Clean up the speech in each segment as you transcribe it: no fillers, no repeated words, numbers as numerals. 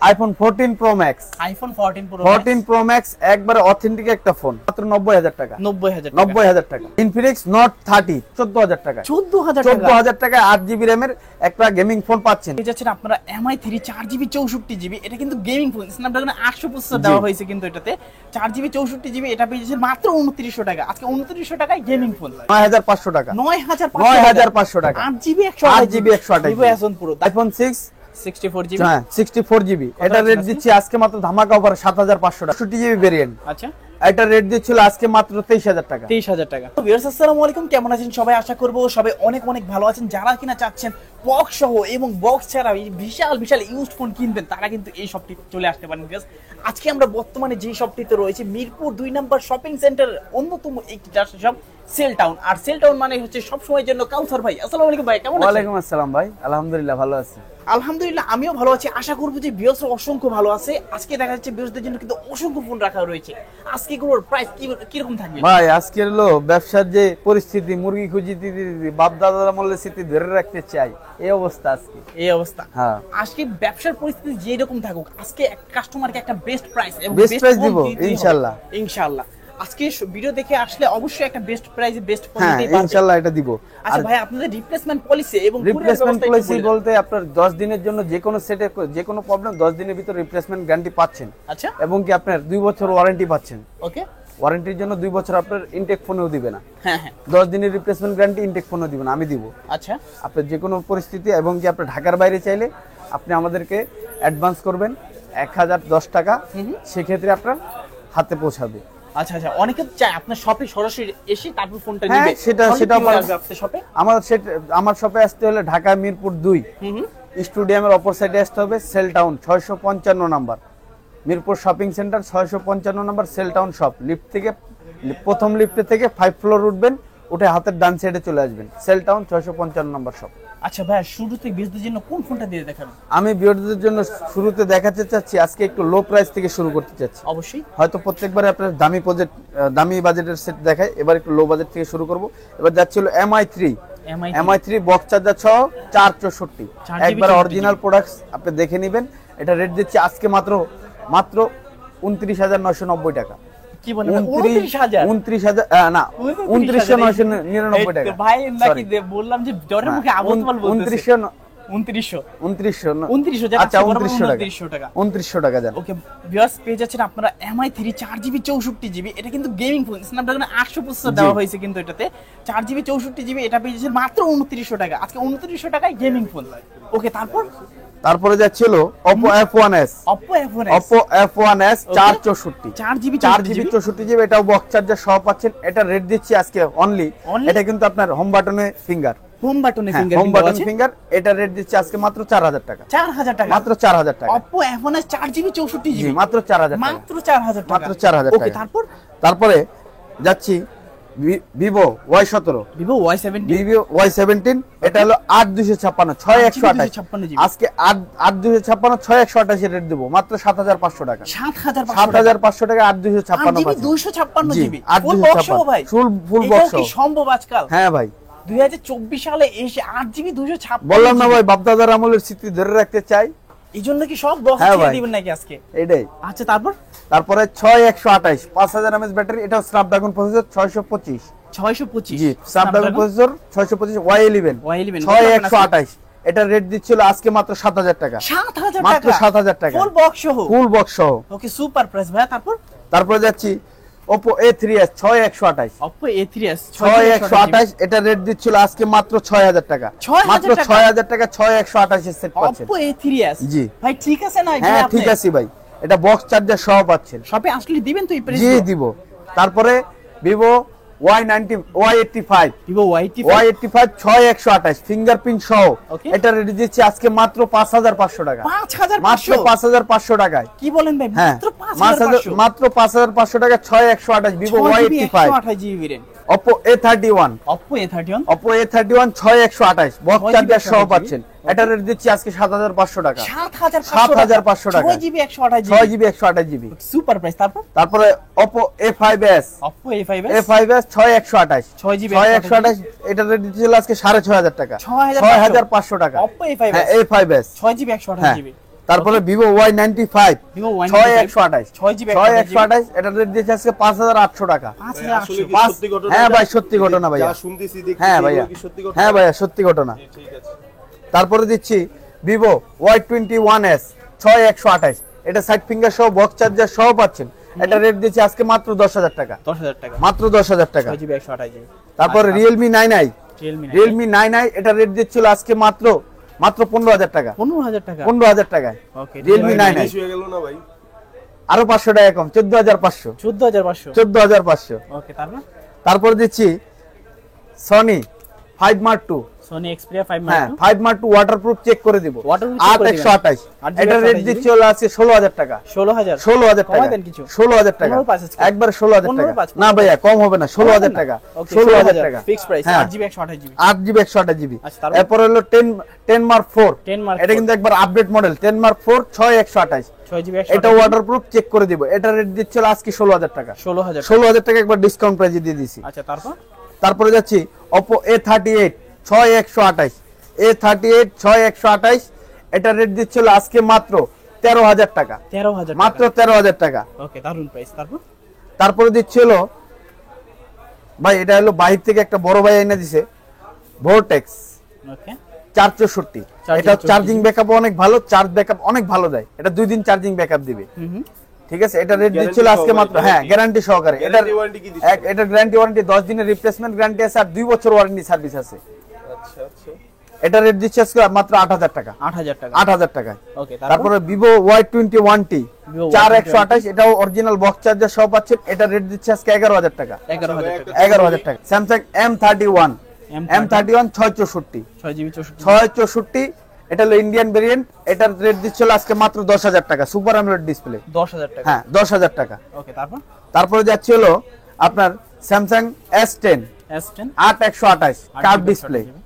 IPhone 14 pro max. IPhone 14 pro 14 pro max একবারে authentic একটা phone, মাত্র 90000 টাকা। 90000 টাকা। ইনফিনিক্স নোট 30 14000 টাকা। 14000 টাকা 8GB র‍্যামের একটা গেমিং ফোন পাচ্ছেন। এই যাচ্ছেন আপনারা MI3 4GB 64GB, এটা কিন্তু গেমিং ফোন, স্ন্যাপড্রাগন 800 প্রসেসর দেওয়া হয়েছে কিন্তু এটাতে 4GB 64GB, এটা পেয়ে যাচ্ছেন মাত্র 2900 টাকা। আজকে 2900 টাকায় গেমিং ফোন 9500 টাকা। 9500 টাকা 8GB 128GB Vivo S1 Pro iPhone 6 64GB। হ্যাঁ 64GB। এটা রেট দিচ্ছি আজকে মাত্র ধামাকা অফার 7500 টাকা। 64GB variant. আচ্ছা, এটা রেট দিচ্ছিল আজকে মাত্র 23000 টাকা। 23000 টাকা। তো ভিউয়ার্স আসসালামু আলাইকুম, কেমন আছেন সবাই? আশা করব সবাই অনেক অনেক ভালো আছেন। যারা কিনা চাচ্ছেন বক্স সহ এবং বক্স ছাড়া এই বিশাল বিশাল ইউজড ফোন কিনবেন, তারা কিন্তু এই শপটি চলে আসতে পারেন। ভিউয়ার্স আজকে আমরা বর্তমানে যে শপটিতে রয়েছে মিরপুর 2 নম্বর শপিং সেন্টার অন্যতম একটি শপ সেল টাউন। আর সেল টাউন মানে হচ্ছে সব সময়ের জন্য কাউসার ভাই। আসসালামু আলাইকুম ভাই, কেমন আছেন? ওয়ালাইকুম আসসালাম ভাই, আলহামদুলিল্লাহ ভালো আছি। আলহামদুলিল্লাহ আমিও ভালো আছি। আশা করবো যে ভিউয়ার্স অসংখ্য ভালো আছে। আজকে দেখা যাচ্ছে ভিউয়ার্সদের জন্য কিন্তু অসংখ্য ফোন রাখা রয়েছে। আজকে এগুলোর প্রাইস কি রকম থাকবে ভাই? আজকের হলো ব্যবসার যে পরিস্থিতি, মুরগি খুঁজি বাপ দাদার আমলের স্মৃতি ধরে রাখতে চাই, এই অবস্থা আজকে। এই অবস্থা, হ্যাঁ। আজকে ব্যবসার পরিস্থিতি যে রকম থাকুক, আজকে কাস্টমারকে একটা বেস্ট প্রাইস এবং বেস্ট প্রাইস দিব ইনশাআল্লাহ। ইনশাআল্লাহ আজকে ভিডিও দেখে আসলে অবশ্যই একটা বেস্ট প্রাইসে বেস্ট ফোন দিতেই পারবেন ইনশাআল্লাহ, এটা দিব। আচ্ছা ভাই, আপনাদের রিপ্লেসমেন্ট পলিসি এবং রিপ্লেসমেন্ট পলিসি বলতে আপনার 10 দিনের জন্য যে কোনো সেটে যে কোনো প্রবলেম 10 দিনের ভিতর রিপ্লেসমেন্ট গ্যারান্টি পাচ্ছেন। আচ্ছা, এবং কি আপনার 2 বছর ওয়ারেন্টি পাচ্ছেন। ওকে, ওয়ারেন্টির জন্য 2 বছর আপনার ইনটেক ফোনেও দিবে না। হ্যাঁ হ্যাঁ, 10 দিনের রিপ্লেসমেন্ট গ্যারান্টি ইনটেক ফোনেও দিবে না, আমি দিব। আচ্ছা, আপনার যে কোনো পরিস্থিতি এবং কি আপনি ঢাকার বাইরে চাইলে আপনি আমাদেরকে অ্যাডভান্স করবেন 1010 টাকা, সেক্ষেত্রে আপনার হাতে পৌঁছাবে। আচ্ছা আচ্ছা, অনেকে চায় আপনার শপে সরাসরি এসে তারপর ফোনটা নেবে। সেটা আপনার শপে আমার শপে আসতে হলে ঢাকা মিরপুর 2 স্টেডিয়ামের অপর সাইডে আসতে হবে। Cell town 655 number, Mirpur shopping centre 655 number cell town shop. Lift থেকে প্রথম লিফটে থেকে 5 ফ্লোর উঠবেন, উঠে হাতের ডান সাইডে চলে আসবেন। Cell town 655 number shop. আচ্ছা ভাই, শুরুতে বিজনেসের জন্য কোন ফোনটা দিয়ে দেখাবেন? আমি বিয়ারদের জন্য শুরুতে দেখাতে চাচ্ছি আজকে একটু লো প্রাইস থেকে শুরু করতে চাচ্ছি। অবশ্যই, হয়তো প্রত্যেকবারে আপনার দামি বাজেটের সেট দেখাই, এবার একটু লো বাজেট থেকে শুরু করব। এবার যাচ্ছিল MI3 বক্স চার্জার সহ 464, একবার অরিজিনাল প্রোডাক্টস আপনি দেখে নেবেন। এটা রেট দিচ্ছি আজকে মাত্র 29990 টাকা। কি বলেন? 29000 না 29999 টাকা ভাই, নাকি বললাম যে জরের মুখে আবতমাল বলতেছে। 2900 আচ্ছা 2900 টাকা জান। ওকে ভিউয়ার্স, পেয়ে যাচ্ছেন আপনারা MI3 4GB 64GB, এটা কিন্তু গেমিং ফোন, স্ন্যাপড্রাগন 800 প্রসেসর দেওয়া হয়েছে কিন্তু এটাতে 4GB 64GB, এটা পেয়ে যাচ্ছেন মাত্র 2900 টাকা। আজকে 2900 টাকায় গেমিং ফোন। ওকে, তারপরে যাচ্ছিল Oppo F1s 4GB 64GB, এটাও বক্স চার্জার সহ পাচ্ছেন। এটা রেট দিচ্ছি আজকে অনলি, এটা কিন্তু আপনার হোম বাটনে ফিঙ্গার, হোম বাটন ফিঙ্গার। এটা রেট দিচ্ছি আজকে মাত্র 4000 টাকা। 4000 টাকা, মাত্র 4000 টাকা। Oppo F1s 4GB 64GB, মাত্র 4000 টাকা, মাত্র 4000 টাকা, মাত্র 4000 টাকা। ওকে, তারপরে যাচ্ছি Vivo Y17, এটা হলো 8256 6128, আজকে 8256 6128 রেট দেব মাত্র 7500 টাকা। 7500 টাকা 8256GB ফুল বক্স কি সম্ভব আজকাল? হ্যাঁ ভাই, 2024 সালে এসে 8GB 256, বললাম না ভাই, বাপদাদার আমলের স্মৃতি ধরে রাখতে চাই। এই জন্য কি সব বক্স ছেড়ে দিবেন নাকি আজকে? এটাই। আচ্ছা, তারপরে 6128 5000 mAh ব্যাটারি, এটা স্ন্যাপড্রাগন প্রসেসর 625 জি, স্ন্যাপড্রাগন প্রসেসর 625 Y11 6128, এটা রেট দিচ্ছিল আজকে মাত্র 7000 টাকা। 7000 টাকা, মাত্র 7000 টাকা, ফুল বক্স সহ। ওকে, সুপার প্রাইস ভাই। তারপরে যাচ্ছি Oppo A3s 6128, এটা রেট দিচ্ছিল আজকে মাত্র 6000 টাকা। মাত্র 6000 টাকা 6128 এর সেট পাচ্ছেন। Oppo A3s জি ভাই, ঠিক আছে না? হ্যাঁ ঠিক আছে ভাই, এটা বক্স চার্জার সহ পাচ্ছেন। শপে আসলে দিবেন তো এই প্রাইস? জি দিব। তারপরে Vivo Y85 6128 ফিঙ্গারপ্রিন্ট সহ, এটা রেট দিচ্ছি আজকে মাত্র 5500 টাকা। মাত্র 5500 টাকায়। কি বলেন ভাই? মাত্র 5500 টাকা 6128 Vivo Y85 Oppo A31 6128 box charger সহ পাচ্ছেন। এটা রেট দিচ্ছি আজকে 7500 টাকা। 7500 টাকা 6GB 128GB সুপার প্রাইস। তারপরে Oppo A5s 6128 6GB 128, এটা রেট দিচ্ছি আজকে 6500 টাকা। 6500 টাকা Oppo A5s 6GB 128GB। তারপরে Vivo Y95 Vivo Y95 6128 6GB 6128 এটা রেট দিয়েছে আজকে 5800 টাকা। আসলে কি পাঁচ- সত্যি ঘটনা? হ্যাঁ ভাই সত্যি ঘটনা ভাইয়া। যা শুনতেছি দেখতেছি হ্যাঁ ভাইয়া, এগুলো কি সত্যি ঘটনা? হ্যাঁ ভাইয়া সত্যি ঘটনা। ঠিক আছে। তারপরে দিচ্ছি ভিভো Y21s 6128 এটা সাইড ফিঙ্গার সহ বক্স চার্জার সহ পাচ্ছেন। এটা রেট দিচ্ছি আজকে মাত্র 10000 টাকা, 10000 টাকা, মাত্র 10000 টাকা। 6GB 128GB। তারপরে Realme 9i Realme 9i Realme 9i এটা রেট দিচ্ছিল আজকে মাত্র 15000 টাকা, 15000 টাকা। 15000 টাকায় ওকে, Realme 9i। বেশি হয়ে গেল না ভাই? আরো 500 টাকা কম, 14500, 14500। 14500। ওকে, তারপর তারপর দিচ্ছি Sony 5 Mark II, Sony Xperia 5 হ্যাঁ Mark 5 Mark II waterproof check করে দিব, Waterproof check করে দিবেন। 8128 8GB এটা রেট 128GB দিচ্ছি হলো আজকে 16000 টাকা, 16000। 16000 টাকা, কমাই দেন কিছু। 16000 টাকা, 15 পাঁচ আজকে। একবার 16000 টাকা। 15 পাঁচ। না ভাইয়া কম হবে না, 16000 টাকা, ওকে, 16000 টাকা ফিক্সড প্রাইস, হ্যাঁ। 8GB 128GB। 8GB 128GB। আচ্ছা, তারপর? এরপর হলো 10 Mark IV 10 Mark এটা কিন্তু একবার update model 10 Mark IV 6128 6GB এটা ওয়াটারপ্রুফ চেক করে দিব। এটা রেট দিচ্ছিল আজকে 16000 টাকা, 16000। 16000 টাকা একবার ডিসকাউন্ট প্রাইসে দিয়ে দিছি। আচ্ছা, তারপর তারপরে যাচ্ছি Oppo A38 6128 A38 6128 এটা রেট দিচ্ছিল আজকে মাত্র 13000 টাকা, 13000 মাত্র 13000 টাকা। ওকে, দারুন প্রাইস। তারপর তারপরে দিচ্ছিল ভাই এটা হলো বাইরে থেকে একটা বড় ভাই এনে দিছে ভোরটেক্স ওকে, 464 এটা 464 চার্জিং ব্যাকআপ অনেক ভালো, চার্জ ব্যাকআপ অনেক ভালো দেয়, এটা 2 দিন চার্জিং ব্যাকআপ দিবে। ঠিক আছে, এটা রেট দিচ্ছিল আজকে সহকারে, মাত্র, হ্যাঁ গ্যারান্টি সহকারে। এটা Guarantee warranty কি দিচ্ছে? এটা গ্যারান্টি ওয়ারেন্টি 10 দিনের রিপ্লেসমেন্ট গ্যারান্টি আছে আর 2 বছর ওয়ারেন্টি সার্ভিস আছে। আচ্ছা আচ্ছা। এটা রেট দিচ্ছে আজকে মাত্র 8000 টাকা, 8000 টাকা। 8000 টাকায়। ওকে, তারপর তারপরে ভিভো Y21t Vivo 4128 এটাও অরিজিনাল বক্স চার্জার সহ পাচ্ছেন। এটা রেট দিচ্ছে আজকে 11000 টাকা, 11000 টাকা। 11000 টাকা। Samsung M31 M31 664 6GB 64GB। 664 এটা হলো ইন্ডিয়ান ভেরিয়েন্ট। এটার রেট দিচ্ছিল আজকে মাত্র 10000 টাকা, সুপার অ্যামোলেড ডিসপ্লে, 10000 টাকা। হ্যাঁ 10000 টাকা। ওকে, তারপর তারপরে যাচ্ছে হলো আপনার Samsung S10 S10 8128 curve 8GB display, 128GB।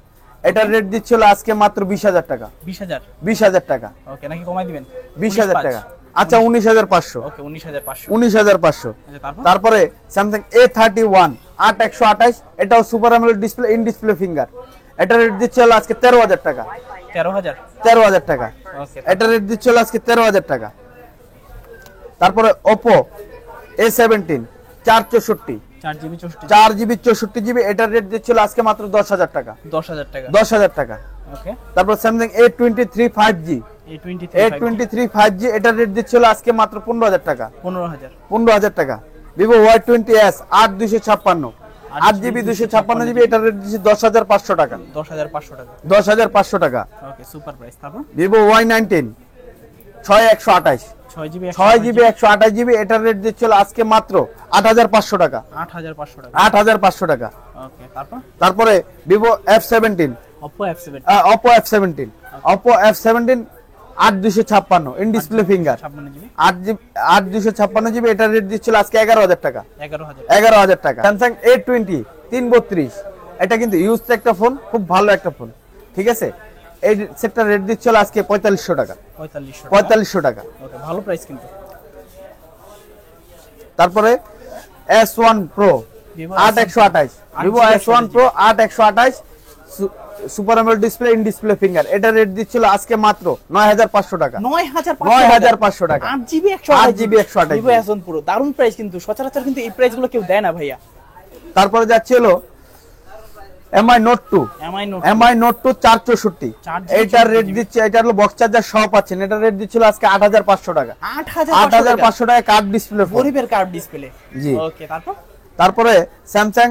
এটার রেট দিচ্ছিল আজকে মাত্র 20000 টাকা, 20000। 20000 টাকা, ওকে, নাকি কমাই দিবেন? 20000 টাকা। আচ্ছা 19500, ওকে, 19500। 19500। আচ্ছা, তারপর তারপরে স্যামসাং A31 8128 এটাও super AMOLED display, in display finger, এটা রেট দিচ্ছিল আজকে 13000 টাকা, 13000। 13000 টাকা। ওকে, এটা রেট দিচ্ছিল আজকে 13000 টাকা। তারপরে Oppo A17 464 4GB 64GB। 4GB 64GB এটার রেট দিচ্ছিল আজকে মাত্র 10000 টাকা, 10000 টাকা। 10000 টাকা। ওকে, তারপর Samsung A23 5G A23 A23 5G এটার রেট দিচ্ছিল আজকে মাত্র 15000 টাকা, 15000। 15000 টাকা। ভিভো Y20s 8256 8GB 256GB এটার রেট দিচ্ছি 10500 টাকা, 10500 টাকা। 10500 টাকা। ওকে, সুপার প্রাইস। তারপর Vivo Y19 6128 6GB 6GB 128GB এটার রেট দিচ্ছিল আজকে মাত্র 8500 টাকা, 8500 টাকা। 8500 টাকা। ওকে, তারপর তারপরে Vivo F17 Oppo F7 Oppo F17 Oppo F17 8256 in display finger 56GB 8256GB এটার রেট দিচ্ছিল আজকে 11000 টাকা, 11000। 11000 টাকা। স্যামসাং A20 332 এটা কিন্তু ইউজ একটা ফোন, খুব ভালো একটা ফোন, ঠিক আছে। এই সেটটা রেট দিচ্ছিল আজকে 4500 টাকা, 4500 টাকা। 4500 টাকা। ওকে, ভালো প্রাইস কিন্তু। তারপরে S1 Pro Vivo 8128 Vivo S1 Pro 8128 super AMOLED display, in display finger, এটা রেট দিচ্ছিল আজকে মাত্র 9500 টাকা, 9500 টাকা। 8GB 8GB 128 Vivo S1 Pro দারুন প্রাইস কিন্তু। সচরাচর কিন্তু এই প্রাইস গুলো কেউ দেয় না ভাইয়া। তারপরে যাচ্ছে হলো MI Note 2 MI Note 2 464 এটার রেট দিচ্ছে, এটা হলো বক্স চার্জার সহ পাচ্ছেন। এটা রেট দিচ্ছিল আজকে 8500 টাকা, 8500 টাকা কার্ভ ডিসপ্লে ফোন, গরিবের কার্ভ ডিসপ্লে। জি। ওকে, তারপর তারপরে Samsung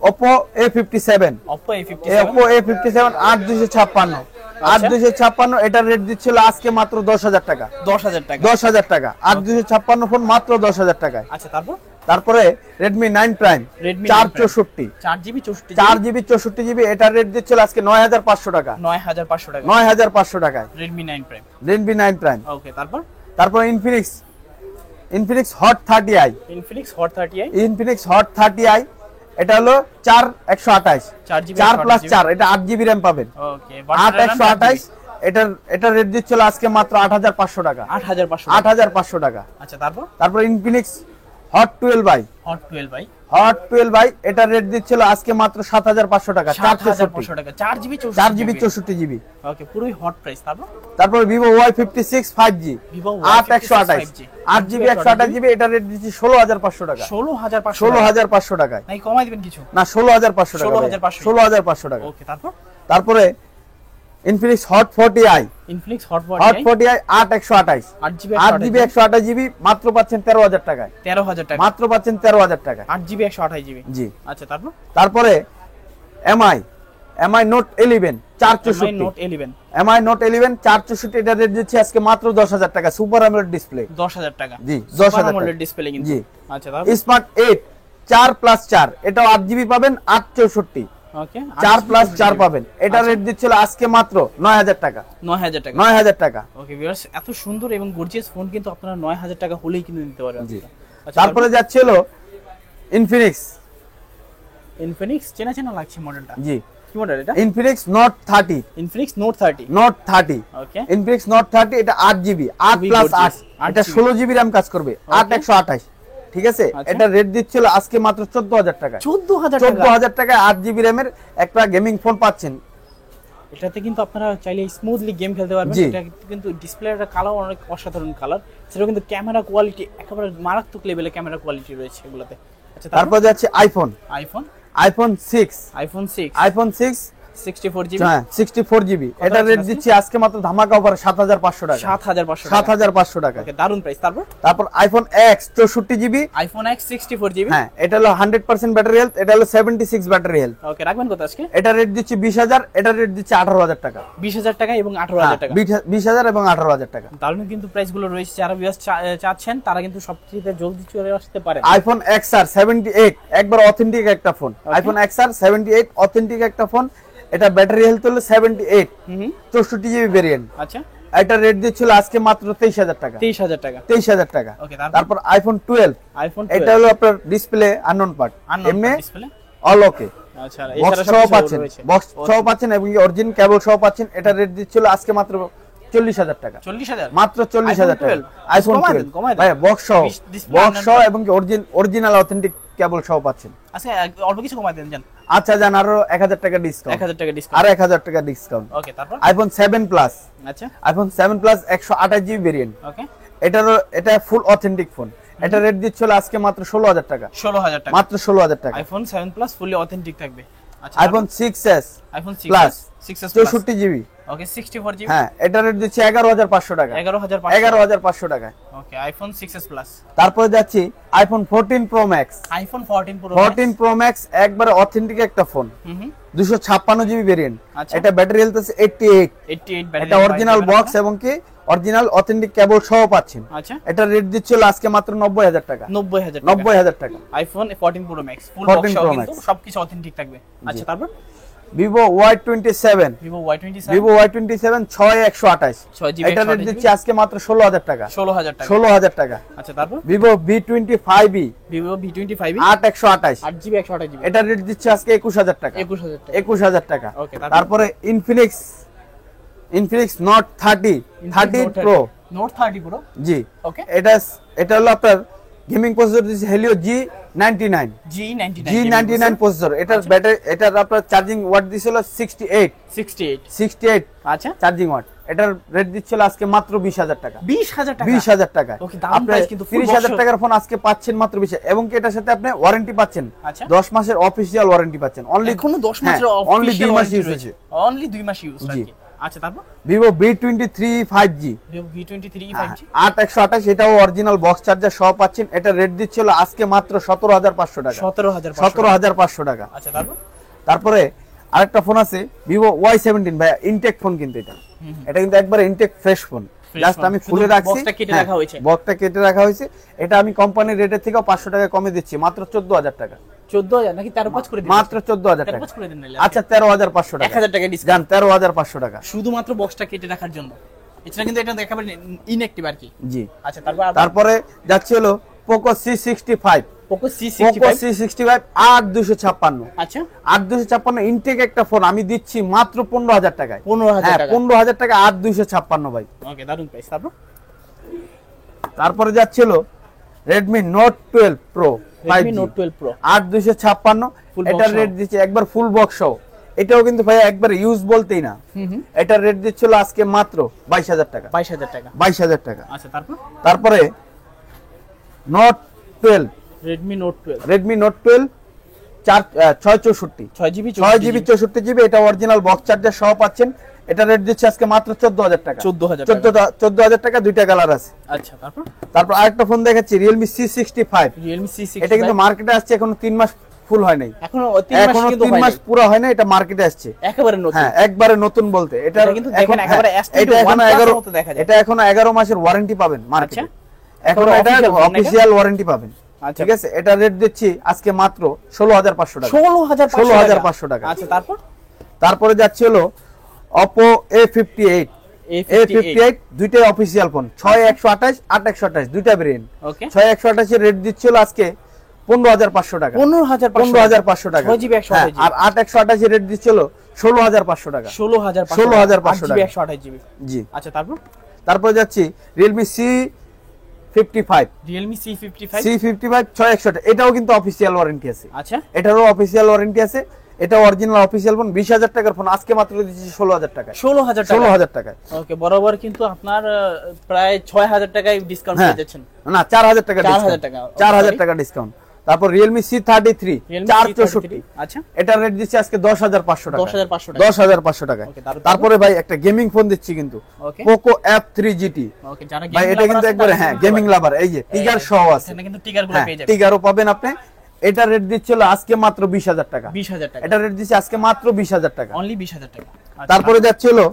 Oppo A57 Oppo A57 Oppo A57 8256 8256 এটার রেট দিচ্ছিল আজকে মাত্র 10000 টাকা, 10000 টাকা। 10000 টাকা। 8256 ফোন মাত্র 10000 টাকায়। আচ্ছা, তারপর তারপরে Redmi 9 Prime Redmi 9 464 4GB 64GB 4GB 64GB এটার রেট দিচ্ছিল আজকে 9500 টাকা, 9500 টাকা। 9500 টাকায় Redmi 9 Prime। Redmi 9 Prime। ওকে, তারপর তারপর Infinix Hot 30i Infinix Hot 30i Infinix Hot 30i এটা হলো 4128 4GB 4 প্লাস 4 এটা 8GB RAM পাবেন। ওকে, 8128 এটা রেট দিচ্ছিল আজকে মাত্র 8500 টাকা, 8500 8500 টাকা। আচ্ছা, তারপর তারপর Infinix হট 12i হট 12 ভাই হট 12i এটা রেট দিচ্ছিল আজকে মাত্র 7500 টাকা 7500 টাকা 4GB 4GB 64GB ওকে পুরোই হট প্রাইস। তারপর Vivo Y56 5G Vivo 8128 8GB 128GB এটা রেট দিচ্ছি 16500 টাকা 16500 টাকায় নাই কমাই দিবেন কিছু না 16500 টাকা 16500 16500 টাকা। ওকে তারপরে Infinix Hot 40i Infinix hot Hot 40i 8128 8GB 8GB 128GB মাত্র পাচ্ছেন 13000 টাকায় 13000 টাকা মাত্র পাচ্ছেন 13000 টাকায় 8GB 128GB জি। আচ্ছা তারপরে MI Note 11 464 note 11 MI Note 11 464 এটা রেট দিচ্ছি আজকে মাত্র 10000 টাকা সুপার AMOLED ডিসপ্লে 10000 টাকা জি, সুপার 10,000 AMOLED টাকা। ডিসপ্লে কিন্তু জি। আচ্ছা স্মার্ট 8 4+4 এটাও 8GB পাবেন 864 ওকে 4+4 পাবেন এটা রেট দিচ্ছিল আজকে মাত্র 9000 টাকা 9000 টাকা 9000 টাকা। ওকে ভিউয়ার্স এত সুন্দর এবং গর্জিয়াস ফোন কিন্তু আপনারা 9000 টাকা হলেই কিনে নিতে পারবেন। জি। আচ্ছা তারপরে যাচ্ছিল ইনফিনিক্স ইনফিনিক্স চেনা লাগছে মডেলটা। জি কি মডেল এটা? Infinix note 30 Infinix note 30 note 30 ওকে ইনফিনিক্স নোট 30 এটা 8GB 8+8 এটা 16GB RAM কাজ করবে 8128 ঠিক আছে। আচ্ছা। এটা রেট দিচ্ছিল আজকে মাত্র 14000 টাকা 14000 টাকা 14000 টাকায় 8GB RAM এর একটা গেমিং ফোন পাচ্ছেন। এটাতে কিন্তু আপনারা চাইলে স্মুথলি গেম খেলতে পারবেন। জি। এটা কিন্তু ডিসপ্লেটা কালার অনেক অসাধারণ কালার, সেটা কিন্তু ক্যামেরা কোয়ালিটি একেবারে মারাত্মক লেভেলের ক্যামেরা কোয়ালিটি রয়েছে এগুলোতে। আচ্ছা তারপর যাচ্ছে আইফোন আইফোন 6 আইফোন 6 64GB হ্যাঁ 64GB এটা রেট দিচ্ছি আজকে মাত্র ধামাকা অফার 7500 টাকা 7500 টাকা। ওকে দারুন প্রাইস। তারপর iPhone X 64GB iPhone X 64GB হ্যাঁ এটা হলো 100% ব্যাটারি হেলথ এটা হলো 76 ব্যাটারি হেলথ। ওকে রাখবেন কত আজকে? এটা রেট দিচ্ছি 20000 এটা রেট দিচ্ছি 18000 টাকা 20000 টাকা এবং 18000 টাকা 20000 এবং 18000 টাকা। দারুন কিন্তু প্রাইস গুলো রয়েছে, যারা ভিউয়ার্স চাচ্ছেন তারা কিন্তু সবচেয়ে জলদি চলে আসতে পারে। আইফোন XR 78 একবার অথেন্টিক একটা ফোন আইফোন XR 78 অথেন্টিক একটা ফোন এটা ব্যাটারি হেলথ হলো 78 64GB ভেরিয়েন্ট। আচ্ছা এটা রেট দিচ্ছিল আজকে মাত্র 23000 টাকা 23000 টাকা 23000 টাকা। ওকে তারপর আইফোন 12 এটা হলো আপনার ডিসপ্লে আননোন পার্ট এমনি ডিসপ্লে অল ওকে আচ্ছা বক্স সহ পাচ্ছেন বক্স সহ পাচ্ছেন এবং অরিজিন কেবল সহ পাচ্ছেন। এটা রেট দিচ্ছিল আজকে মাত্র 40000 টাকা 40000 মাত্র 40000 টাকা আইফোন 12 ভাই বক্স সহ এবং অরিজিনাল অথেন্টিক কেবল সহ পাচ্ছেন। আচ্ছা অল্প কিছু কমাই দেন জান। আচ্ছা জান আরো 1000 টাকা ডিসকাউন্ট 1000 টাকা ডিসকাউন্ট আর 1000 টাকা ডিসকাউন্ট। ওকে তারপর আইফোন 7 প্লাস আচ্ছা আইফোন 7 প্লাস 128GB ভেরিয়েন্ট ওকে এটা ফুল অথেন্টিক ফোন এটা রেট দিচ্ছিল আজকে মাত্র 16000 টাকা 16000 টাকা মাত্র 16000 টাকা। আইফোন 7 প্লাস ফুলি অথেন্টিক থাকবে। আচ্ছা iPhone 6s iPhone 6 plus 6s 64GB ওকে 64GB হ্যাঁ এটা রেট দিচ্ছি 11500 টাকা 11500 টাকা। ওকে আইফোন 6s প্লাস। তারপরে যাচ্ছি iPhone 14 pro max iPhone 14 pro 14 pro max একবারে অথেন্টিক একটা ফোন 256GB ভেরিয়েন্ট আচ্ছা। এটা ব্যাটারি হেলথ আছে 88 ব্যাটারি এটা অরিজিনাল বক্স এবং কি অরিজিনাল অথেন্টিক কেবল সহ পাচ্ছেন। আচ্ছা এটা রেট দিচ্ছিল আজকে মাত্র 90000 টাকা 90000 টাকা। আইফোন 14 প্রো ম্যাক্স ফুল 14 বক্স Pro কিন্তু Max। সবকিছু অথেন্টিক থাকবে। আচ্ছা তারপর Vivo Y27 Vivo Y27 6128 6GB এটা রেট দিচ্ছি আজকে মাত্র 16000 টাকা 16000 টাকা। আচ্ছা তারপর Vivo V25e Vivo V25e 8128 8GB 128GB এটা রেট দিচ্ছি আজকে 21000 টাকা 21000 টাকা। ওকে তারপরে Infinix Note 30 Pro Note 30 Pro জি ওকে এটা হলো আপনার গেমিং প্রসেসর দিচ্ছে Helio G99 G99 প্রসেসর এটার ব্যাটারি এটার আপনার চার্জিং ওয়াট দিছিল 68 আচ্ছা চার্জিং ওয়াট এটার রেট দিচ্ছিল আজকে মাত্র 20000 টাকা 20000 টাকা। ওকে দাম প্রাইস কিন্তু 30000 টাকার ফোন আজকে পাচ্ছেন মাত্র 20 এবং কি এটার সাথে আপনি ওয়ারেন্টি পাচ্ছেন আচ্ছা 10 মাসের অফিশিয়াল ওয়ারেন্টি পাচ্ছেন অনলি এখনো 10 মাসের অনলি 2 মাস ইউজ হয়েছে অনলি 2 মাস ইউজ জি। আচ্ছা তারপর Vivo V23 5G Vivo V23 5G 8128 এটাও অরিজিনাল বক্স চার্জার সহ পাচ্ছেন এটা রেট দিচ্ছিল আজকে মাত্র 17500 টাকা 17500 টাকা। আচ্ছা তারপরে আরেকটা ফোন আছে Vivo Y17 ভাই ইনটেক ফোন কিন্তু এটা কিন্তু একবারে ইনটেক ফ্রেশ ফোন জাস্ট আমি খুলে রাখছি বক্সটা কেটে রাখা হয়েছে বক্সটা কেটে রাখা হয়েছে এটা আমি কোম্পানির রেটের থেকে 500 টাকা কমে দিচ্ছি মাত্র 14000 টাকা 14000 নাকি 13 করে দিন মাত্র 14000 টাকা 13 করে দিন আচ্ছা 13500 টাকা 1000 টাকা ডিসকাউন্ট জান 13500 টাকা শুধুমাত্র বক্সটা কেটে রাখার জন্য। এছাড়া কিন্তু এটা একেবারে ইনঅ্যাক্টিভ আর কি। জি আচ্ছা তারপরে যাচ্ছে হলো Poco C65 Poco C65 8256 আচ্ছা 8256 ইনটেক একটা ফোন আমি দিচ্ছি মাত্র 15000 টাকায় 15000 টাকা 15000 টাকা 8256 ভাই। ওকে দারুন প্রাইস। তারপরে যাচ্ছিল Redmi Note 12 Pro Redmi 5G Note 12 Pro 8256 Full এটার box সহ। রেট দিচ্ছে একবার ফুল বক্স সহ। এটাও কিন্তু ভাই একবার ইউজ বলতেই না। এটার রেট দিচ্ছিল আজকে মাত্র 22000 টাকা। 22000 টাকা। 22000 টাকা। আচ্ছা তারপর তারপরে Note 12 Redmi Note 12 Redmi Note 12 664 6GB 6GB 64GB এটা অরিজিনাল বক্স চার্জার সহ পাচ্ছেন। এটা রেট দিচ্ছে আজকে মাত্র 14000 টাকা। 14000 টাকা। 14000 টাকা, দুইটা কালার আছে। আচ্ছা তারপর আরেকটা ফোন দেখাচ্ছি Realme C65। Realme C65 এটা কিন্তু মার্কেটে আসছে এখনো 3 মাস ফুল হয় নাই। এখনো 3 মাস এখনো কিন্তু 3 হয় মাস নাই। পুরো হয় না, এটা মার্কেটে আসছে। একেবারে নতুন। হ্যাঁ, একবারে নতুন বলতে এটা এটা কিন্তু দেখেন একেবারে S21 এটা এখনো plus 11 মতো দেখা যায়। এটা এখনো 11 মাসের ওয়ারেন্টি পাবেন মার্কেটে। আচ্ছা। এখনো এটা official phone নাকি? অফিশিয়াল ওয়ারেন্টি পাবেন। আচ্ছা। ঠিক আছে, এটা রেট দিচ্ছি আজকে মাত্র 16500 টাকা। 16500 টাকা। আচ্ছা তারপরে যাচ্ছে হলো Oppo A58 A58 দুইটাই অফিশিয়াল ফোন 6128 8128 দুইটা ভেরিয়েন্ট। ওকে 6128 এর রেট দিচ্ছিল আজকে 15500 টাকা। 15500 টাকা। 6GB 128GB হ্যাঁ, আর 8128 এর রেট দিচ্ছিল 16500 টাকা। 16500 টাকা। 128GB জি। আচ্ছা তারপর যাচ্ছি Realme C55 Realme C55 6128 এটাও কিন্তু অফিশিয়াল ওয়ারেন্টি আছে। আচ্ছা এটারও অফিশিয়াল ওয়ারেন্টি আছে। এটা অরিজিনাল অফিশিয়াল ফোন 20000 টাকার ফোন আজকে মাত্র দিচ্ছি 16000 টাকায়। 16000 টাকায়। ওকে বরাবর কিন্তু আপনার প্রায় 6000 টাকায় ডিসকাউন্ট পেয়ে যাচ্ছেন। না 4000 টাকা 4000 টাকা। 4000 টাকা ডিসকাউন্ট। তারপর Realme C33 Realme 464 আচ্ছা এটা রেট দিচ্ছি আজকে 10500 টাকা। 10500 টাকা। 10500 টাকা। ওকে, তারপর? তারপরে ভাই একটা গেমিং ফোন দিচ্ছি কিন্তু ওকে। Poco F3 GT। ওকে যারা ভাই এটা কিন্তু একবারে হ্যাঁ গেমিং লাভার, এই যে টিগার সহ আছে। এখানে কিন্তু টিকার গুলো হ্যাঁ, পেয়ে যাবেন টিগারও পাবেন আপনি। এটা রেট দিচ্ছিল আজকে মাত্র 20000 টাকা। 20000 টাকা। এটা রেট দিচ্ছি আজকে মাত্র 20000 টাকা। অনলি 20000 টাকা। আচ্ছা, তারপরে যাচ্ছে হলো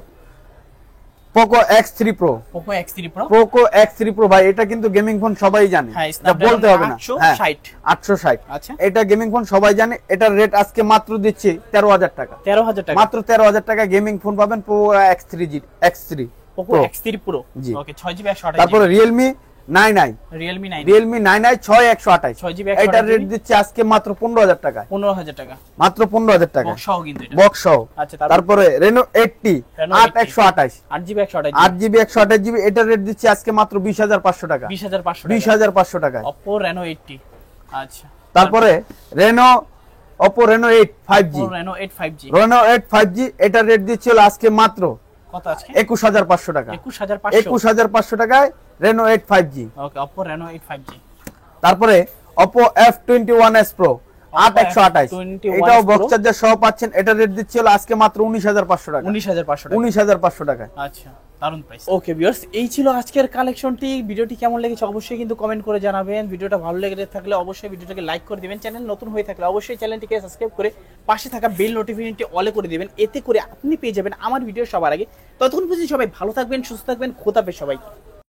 Poco X3 Pro। Poco X3 Pro Poco X3 Pro ভাই এটা কিন্তু গেমিং ফোন সবাই জানে, হ্যাঁ, এটা Snapdragon বলতে হবে না। 860 860 আচ্ছা। এটা গেমিং ফোন সবাই জানে। এটার রেট আজকে মাত্র দিচ্ছি 13000 টাকা। 13000 টাকা। মাত্র 13000 টাকা গেমিং ফোন পাবেন Poco X3 Poco Pro। X3 Pro জি। ওকে 6GB 128GB তারপরে Realme 99 Realme 9 Realme 99 6128 6GB এটার রেট দিচ্ছি আজকে মাত্র 15000 টাকা। 15000 টাকা মাত্র 15000 টাকা বক্স সহ কিন্তু এটা বক্স সহ। আচ্ছা, তারপর? তারপরে Reno 80 Reno 8128 8GB 128GB 8GB 128GB এটার রেট দিচ্ছি আজকে মাত্র 20500 টাকা। 20500 টাকা 20500 টাকা। Oppo Reno 80 আচ্ছা তারপরে Oppo Reno 8 5G Oppo Reno 8 5G Reno 8 5G এটার রেট দিচ্ছিল আজকে মাত্র কত আজকে 21500 টাকা। 21500 21500 টাকায় Reno 8 5G। ওকে Oppo Reno 8 5G তারপরে Oppo F21s Pro 8128 F21s এটাও Pro বক্স চার্জার সহ পাচ্ছেন। এটা রেট দিচ্ছিল আজকে মাত্র 19500 টাকা। 19500 টাকা 19500 টাকা। আচ্ছা দারুণ প্রাইস। ওকে ভিউয়ার্স এই ছিল আজকের কালেকশনটি। ভিডিওটি কেমন লেগেছে অবশ্যই কিন্তু কমেন্ট করে জানাবেন। ভিডিওটা ভালো লেগে থাকলে অবশ্যই ভিডিওটাকে লাইক করে দিবেন। চ্যানেল নতুন হয়ে থাকলে অবশ্যই চ্যানেলটিকে সাবস্ক্রাইব করে পাশে থাকা বেল নোটিফিকেশনটি অলে করে দিবেন। এতে করে আপনি পেয়ে যাবেন আমার ভিডিও সবার আগে। ততক্ষণ পর্যন্ত সবাই ভালো থাকবেন, সুস্থ থাকবেন। খোদা হাফেজ সবাইকে।